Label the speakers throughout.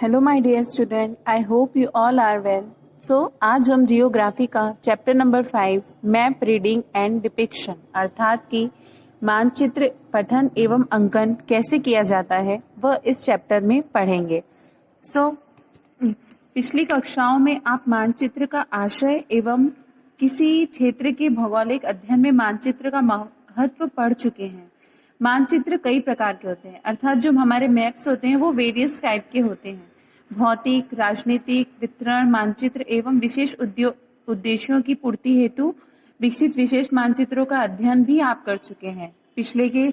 Speaker 1: Hello my dear student, I hope you all are well. So आज हम geography का chapter number 5 map reading and depiction अर्थात कि मानचित्र पठन एवं अंकन कैसे किया जाता है वह इस चैप्टर में पढ़ेंगे। पिछली कक्षाओं में आप मानचित्र का आशय एवं किसी क्षेत्र के भौगोलिक अध्ययन में मानचित्र का महत्व पढ़ चुके हैं। मानचित्र कई प्रकार के होते हैं, अर्थात जो हमारे मैप्स होते हैं वो वेरियस टाइप के होते हैं। भौतिक, राजनीतिक, वितरण मानचित्र एवं विशेष उद्देश्यों की पूर्ति हेतु विकसित विशेष मानचित्रों का अध्ययन भी आप कर चुके हैं। पिछले के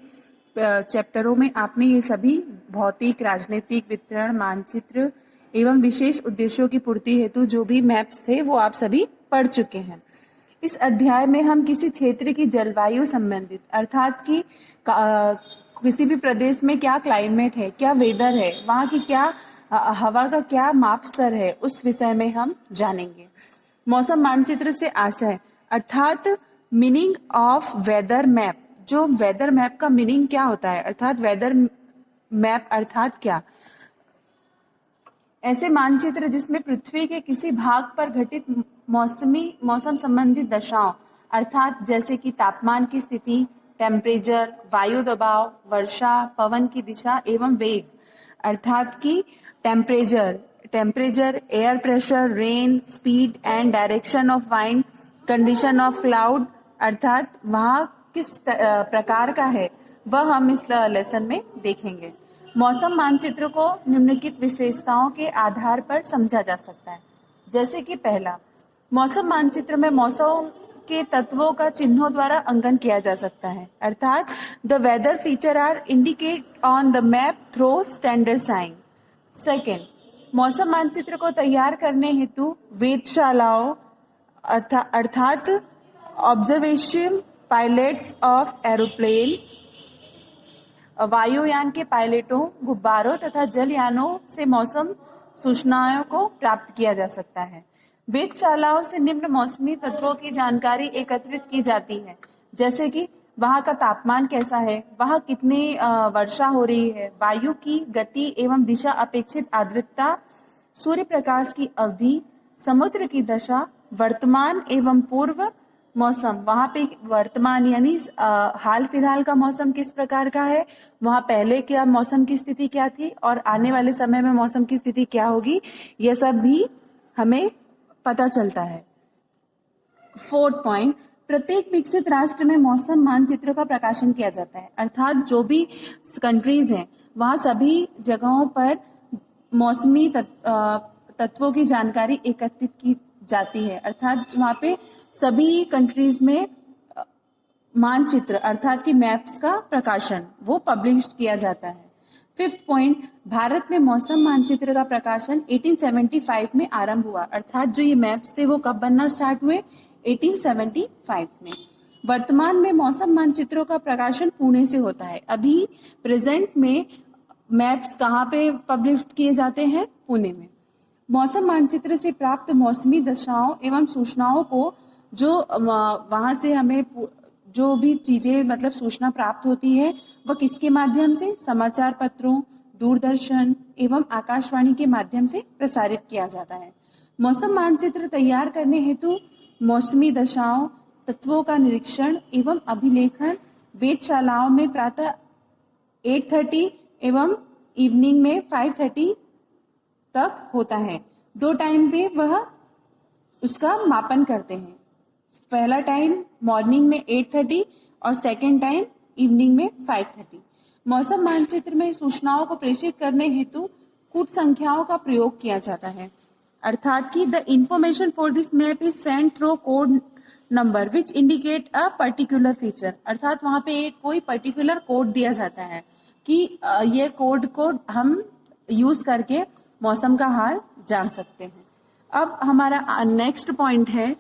Speaker 1: चैप्टरों में आपने ये सभी भौतिक, राजनीतिक, वितरण मानचित्र एवं विशेष उद्देश्यों की पूर्ति हेतु जो भी मैप्स थे वो आप सभी पढ़ चुके हैं। इस अध्याय में हम किसी क्षेत्र की जलवायु संबंधित अर्थात कि किसी भी प्रदेश में क्या क्लाइमेट है, क्या वेदर है, वहाँ की क्या हवा का क्या माप स्तर है, उस विषय में हम जानेंगे। मौसम मानचित्र से आशय अर्थात मीनिंग ऑफ वेदर मैप। जो वेदर मैप का मीनिंग क्या होता है, अर्थात वेदर मैप अर्थात क्या? ऐसे मानचित्र जिसमें पृथ्वी के किसी भाग पर घटित मौसम संबंधित दशाओं अर्थात जैसे कि तापमान की स्थिति, टेम्परेचर, वायु दबाव, वर्षा, पवन की दिशा एवं वेग अर्थात कि temperature, air pressure, rain, speed and direction of wind, condition of cloud अर्थात वहाँ किस प्रकार का है वह हम इस लेसन में देखेंगे। मौसम मानचित्र को निम्नलिखित विशेषताओं के आधार पर समझा जा सकता है। जैसे कि पहला, मौसम मानचित्र में मौसम के तत्वों का चिन्हों द्वारा अंकन किया जा सकता है, अर्थात the weather feature are indicate on the map through standard sign. Second, मौसम मानचित्र को तैयार करने हेतु वेधशालाओं अर्थात ऑब्जर्वेशन पायलट्स ऑफ एरोप्लेन, वायुयान के पायलटों, गुब्बारों तथा जलयानों से मौसम सूचनाओं को प्राप्त किया जा सकता है। वेधशालाओं से निम्न मौसमी तत्वों की जानकारी एकत्रित की जाती है, जैसे कि वहाँ का तापमान कैसा है, वहाँ कितनी वर्षा हो रही है, वायु की गति एवं दिशा, अपेक्षित आर्द्रता, सूर्य प्रकाश की अवधि, समुद्र की दशा, वर्तमान एवं पूर्व मौसम, वहाँ पे वर्तमान यानी हाल फिलहाल का मौसम किस प्रकार का है, वहाँ पहले क्या मौसम की स्थिति क्या थी और आने वाले समय में मौसम की स्थिति क्या होगी, यह सब भी हमें पता चलता है। फोर्थ पॉइंट, प्रत्येक विकसित राष्ट्र में मौसम मानचित्र का प्रकाशन किया जाता है, अर्थात जो भी कंट्रीज हैं वहाँ सभी जगहों पर मौसमी तत्वों की जानकारी एकत्रित की जाती है, अर्थात वहाँ पे सभी कंट्रीज में मानचित्र अर्थात कि मैप्स का प्रकाशन वो पब्लिश किया जाता है। फिफ्थ पॉइंट, भारत में मौसम मानचित्र का प्रकाशन 1875 में आरंभ हुआ, अर्थात जो ये मैप्स थे वो कब बनना स्टार्ट हुए? 1875 में। वर्तमान में मौसम मानचित्रों का प्रकाशन पुणे से होता है। अभी प्रेजेंट में मैप्स कहाँ पे पब्लिश किए जाते हैं? पुणे में। मौसम मानचित्र से प्राप्त मौसमी दशाओं एवं सूचनाओं को जो वहां से हमें जो भी चीजें मतलब सूचना प्राप्त होती है वह किसके माध्यम से? समाचार पत्रों, दूरदर्शन एवं आकाशवाणी के माध्यम से प्रसारित किया जाता है। मौसम मानचित्र तैयार करने हेतु मौसमी दशाओं तत्वों का निरीक्षण एवं अभिलेखन वेधशालाओं में प्रातः 8:30 एवं इवनिंग में 5:30 तक होता है। 2 टाइम पे वह उसका मापन करते हैं। पहला टाइम मॉर्निंग में 8:30 और सेकेंड टाइम इवनिंग में 5:30। मौसम मानचित्र में सूचनाओं को प्रेषित करने हेतु कूट संख्याओं का प्रयोग किया जाता है, अर्थात कि the information for this map is send through code number which indicate a particular feature, अर्थात वहां पे एक कोई पर्टिकुलर कोड दिया जाता है कि ये कोड को हम यूज करके मौसम का हाल जान सकते हैं। अब हमारा नेक्स्ट पॉइंट है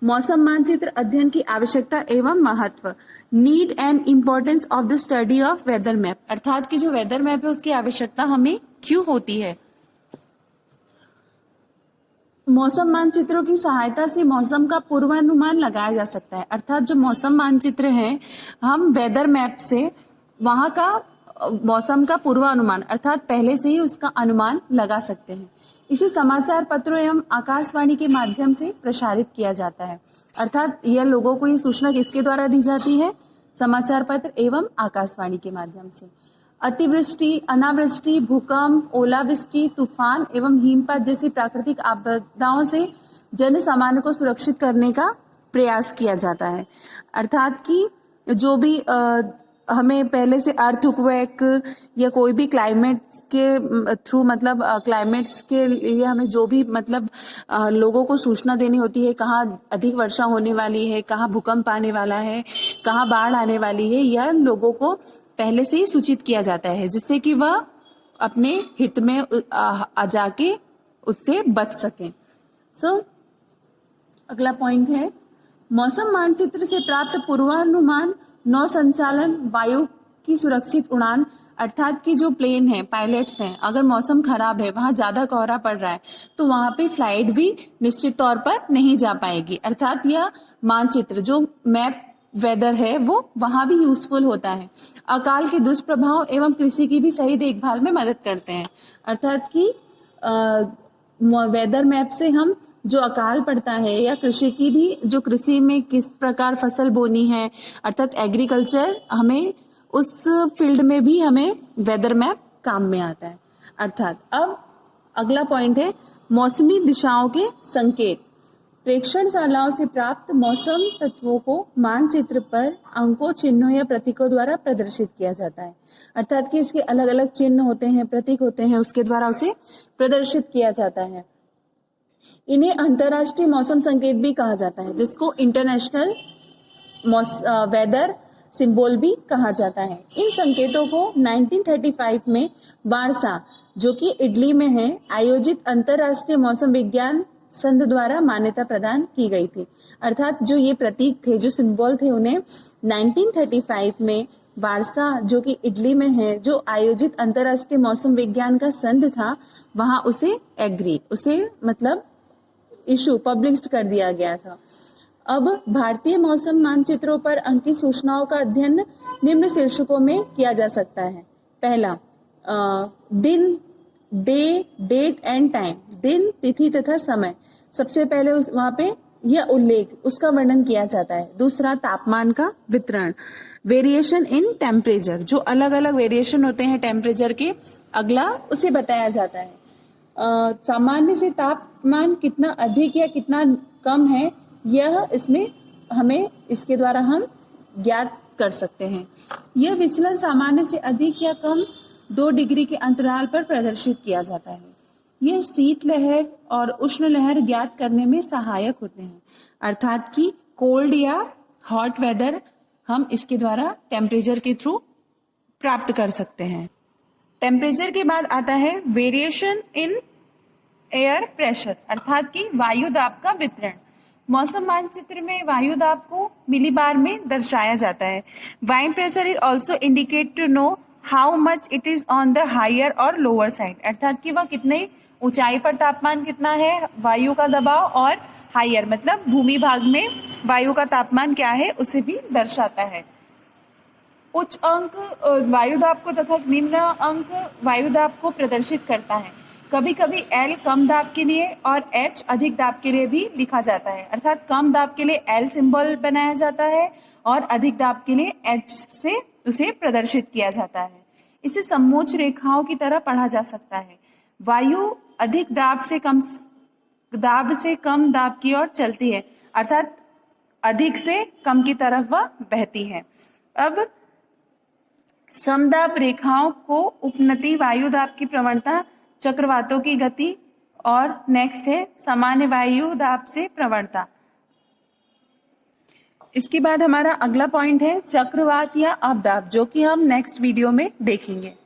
Speaker 1: मौसम मानचित्र अध्ययन की आवश्यकता एवं महत्व, need and importance of the study of weather map, अर्थात कि जो वेदर मैप है उसकी आवश्यकता हमें क्यों होती है। मौसम मानचित्रों की सहायता से मौसम का पूर्वानुमान लगाया जा सकता है, अर्थात जो मौसम मानचित्र है हम वेदर मैप से वहां का मौसम का पूर्वानुमान अर्थात पहले से ही उसका अनुमान लगा सकते हैं। इसे समाचार पत्रों एवं आकाशवाणी के माध्यम से प्रसारित किया जाता है। अर्थात यह लोगों को ये सूचना किसके द्वारा दी जाती है? समाचार पत्र एवं आकाशवाणी के माध्यम से। अतिवृष्टि, अनावृष्टि, भूकंप, ओलावृष्टि, तूफान एवं हिमपात जैसी प्राकृतिक आपदाओं से जन सामान्य को सुरक्षित करने का प्रयास किया जाता है। अर्थात कि जो भी हमें पहले से अर्थक्वेक या कोई भी क्लाइमेट्स के थ्रू मतलब क्लाइमेट्स के लिए हमें जो भी मतलब लोगों को सूचना देनी होती है, कहाँ अधिक वर्षा होने वाली है, कहाँ भूकंप आने वाला है, कहाँ बाढ़ आने वाली है, यह लोगों को पहले से ही सूचित किया जाता है, जिससे कि वह अपने हित में आ जाके उससे बच सकें। अगला पॉइंट है मौसम मानचित्र से प्राप्त पूर्वानुमान नौ संचालन, वायु की सुरक्षित उड़ान, अर्थात कि जो प्लेन है, पायलट्स हैं, अगर मौसम खराब है, वहां ज्यादा कोहरा पड़ रहा है, तो वहां पे फ्लाइट भी निश्चित तौर पर नहीं जा पाएगी। अर्थात यह मानचित्र जो मैप वेदर है वो वहां भी यूजफुल होता है। अकाल के दुष्प्रभाव एवं कृषि की भी सही देखभाल में मदद करते हैं। अर्थात कि वेदर मैप से हम जो अकाल पड़ता है या कृषि की भी, जो कृषि में किस प्रकार फसल बोनी है, अर्थात एग्रीकल्चर, हमें उस फील्ड में भी हमें वेदर मैप काम में आता है। अर्थात अब अगला पॉइंट है मौसमी दिशाओं के संकेत। प्रेक्षणशालाओं से प्राप्त मौसम तत्वों को मानचित्र पर अंकों, चिन्हों या प्रतीकों द्वारा प्रदर्शित किया जाता है। अर्थात कि इसके अलग अलग चिन्ह होते हैं, प्रतीक होते हैं, उसके द्वारा उसे प्रदर्शित किया जाता है। इन्हें अंतरराष्ट्रीय मौसम संकेत भी कहा जाता है, जिसको इंटरनेशनल वेदर सिंबल भी कहा जाता है। इन संकेतों को 1935 में वारसा, जो कि इटली में है, आयोजित अंतरराष्ट्रीय मौसम विज्ञान संघ द्वारा मान्यता प्रदान की गई थी। अर्थात जो ये प्रतीक थे, जो सिंबल थे, उन्हें 1935 में वारसा, जो कि इटली में है, जो आयोजित अंतरराष्ट्रीय मौसम विज्ञान का संघ था, वहां उसे मतलब इशू पब्लिश कर दिया गया था। अब भारतीय मौसम मानचित्रों पर अंकित सूचनाओं का अध्ययन निम्न शीर्षकों में किया जा सकता है। पहला, दिन, डे, डेट एंड टाइम, दिन, तिथि तथा समय। सबसे पहले वहां पे यह उल्लेख, उसका वर्णन किया जाता है। दूसरा, तापमान का वितरण, वेरिएशन इन टेम्परेचर, जो अलग अलग वेरिएशन होते हैं टेम्परेचर के, अगला उसे बताया जाता है। सामान्य से तापमान कितना अधिक या कितना कम है, यह इसमें हमें इसके द्वारा हम ज्ञात कर सकते हैं। यह विचलन सामान्य से अधिक या कम 2 डिग्री के अंतराल पर प्रदर्शित किया जाता है। यह शीत लहर और उष्ण लहर ज्ञात करने में सहायक होते हैं। अर्थात कि कोल्ड या हॉट वेदर हम इसके द्वारा टेम्परेचर के थ्रू प्राप्त कर सकते हैं। टेम्परेचर के बाद आता है वेरिएशन इन एयर प्रेशर, अर्थात कि वायु दाब का वितरण। मौसम मानचित्र में वायु दाब को मिलीबार में दर्शाया जाता है। वायु pressure is also indicate to know how much it is on the higher or lower side, अर्थात कि वह कितने ऊंचाई पर तापमान कितना है, वायु का दबाव, और हायर मतलब भूमि भाग में वायु का तापमान क्या है, उसे भी दर्शाता है। उच्च अंक वायु दाब को तथा निम्न अंक वायु दाब को प्रदर्शित करता है। कभी कभी L कम दाब के लिए और H अधिक दाब के लिए भी लिखा जाता है। अर्थात कम दाब के लिए L सिंबल बनाया जाता है और अधिक दाब के लिए H से उसे प्रदर्शित किया जाता है। इसे समोच्च रेखाओं की तरह पढ़ा जा सकता है। वायु अधिक दाब से कम दाब की ओर चलती है, अर्थात अधिक से कम की तरफ वह बहती है। अब समदाब रेखाओं को उपनति वायु दाब की प्रवणता, चक्रवातों की गति, और नेक्स्ट है सामान्य वायु दाब से प्रवणता। इसके बाद हमारा अगला पॉइंट है चक्रवात या अपदाब, जो कि हम नेक्स्ट वीडियो में देखेंगे।